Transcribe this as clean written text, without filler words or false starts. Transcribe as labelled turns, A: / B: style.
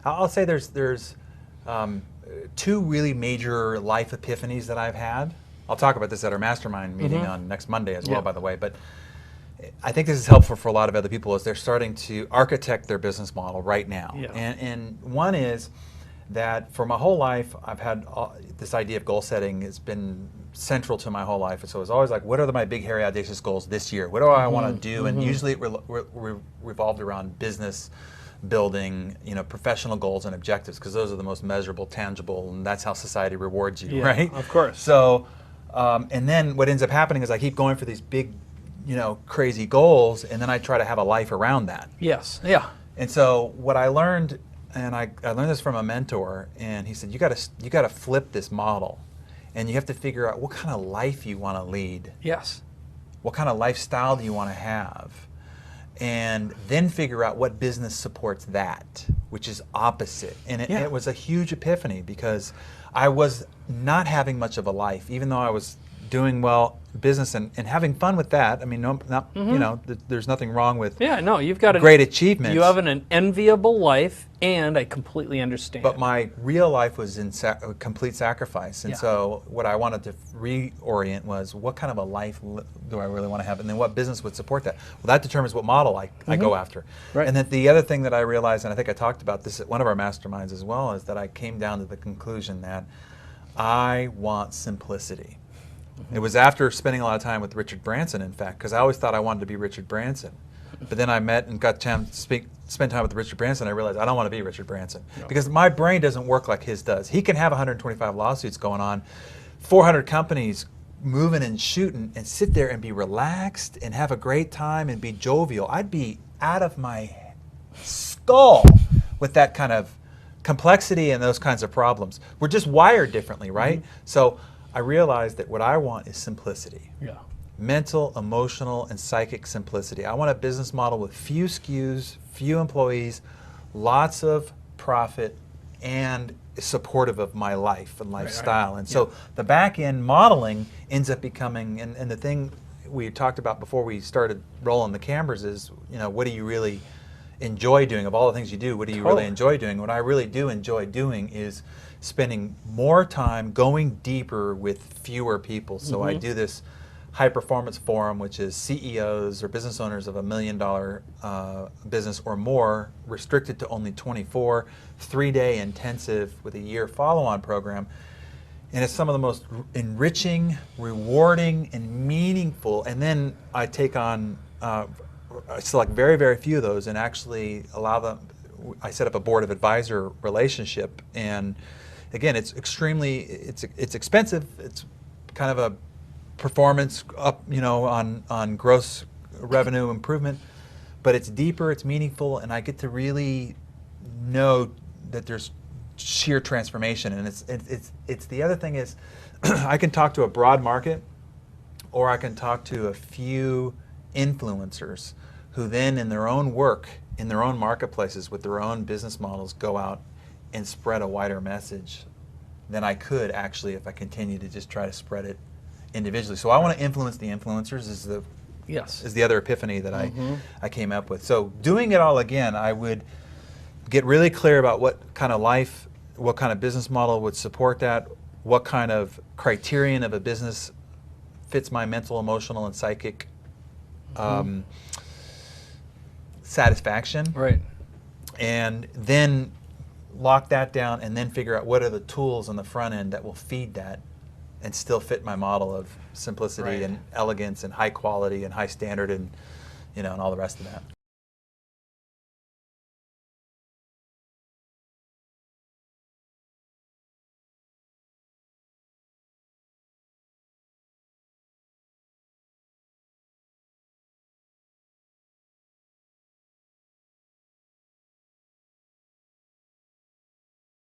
A: I'll say there's two really major life epiphanies that I've had. I'll talk about this at our mastermind meeting on next Monday as well, by the way. But I think this is helpful for a lot of other people as they're starting to architect their business model right now.
B: Yeah.
A: And one is that for my whole life, I've had this idea of goal setting has been central to my whole life. And so it's always like, what are my big, hairy, audacious goals this year? What do I want to do? And usually it revolved around business building, professional goals and objectives, because those are the most measurable, tangible, and that's how society rewards you, right?
B: Of course.
A: So, and then what ends up happening is I keep going for these big, crazy goals, and then I try to have a life around that.
B: Yes. Yeah.
A: And so what I learned, and I learned this from a mentor, and he said, you got to flip this model, and you have to figure out what kind of life you want to lead.
B: Yes.
A: What kind of lifestyle do you want to have? And then figure out what business supports that, which is opposite. And it was a huge epiphany, because I was not having much of a life, even though I was doing well business and having fun with that. I mean, there's nothing wrong with
B: you've got
A: great achievements.
B: You have an enviable life, and I completely understand.
A: But my real life was in complete sacrifice. And so what I wanted to reorient was, what kind of a life do I really want to have? And then what business would support that? Well, that determines what model I go after.
B: Right.
A: And then the other thing that I realized, and I think I talked about this at one of our masterminds as well, is that I came down to the conclusion that I want simplicity. It was after spending a lot of time with Richard Branson, in fact, because I always thought I wanted to be Richard Branson. But then I met and got a chance to spend time with Richard Branson. I realized I don't want to be Richard Branson, because my brain doesn't work like his does. He can have 125 lawsuits going on, 400 companies moving and shooting, and sit there and be relaxed and have a great time and be jovial. I'd be out of my skull with that kind of complexity and those kinds of problems. We're just wired differently, right? So I realized that what I want is simplicity.
B: Yeah.
A: Mental, emotional, and psychic simplicity. I want a business model with few SKUs, few employees, lots of profit, and supportive of my life and lifestyle. And so the back end modeling ends up becoming, and the thing we talked about before we started rolling the cameras is, what do you really enjoy doing? Of all the things you do, what do you really enjoy doing? What I really do enjoy doing is spending more time going deeper with fewer people. So I do this high performance forum, which is CEOs or business owners of $1 million business or more, restricted to only 24, 3-day intensive with a year follow-on program. And it's some of the most enriching, rewarding, and meaningful. And then I take on, I select very, very few of those and actually allow them. I set up a board of advisor relationship, and again, it's expensive. It's kind of a performance up, on gross revenue improvement, but it's deeper, it's meaningful, and I get to really know that there's sheer transformation. And it's the other thing is, I can talk to a broad market, or I can talk to a few influencers who then, in their own work, in their own marketplaces, with their own business models, go out and spread a wider message than I could actually if I continue to just try to spread it individually. So I want to influence the influencers is the other epiphany that I came up with. So doing it all again, I would get really clear about what kind of life, what kind of business model would support that, what kind of criterion of a business fits my mental, emotional, and psychic satisfaction.
B: Right.
A: And then lock that down, and then figure out what are the tools on the front end that will feed that and still fit my model of simplicity and elegance and high quality and high standard and and all the rest of that.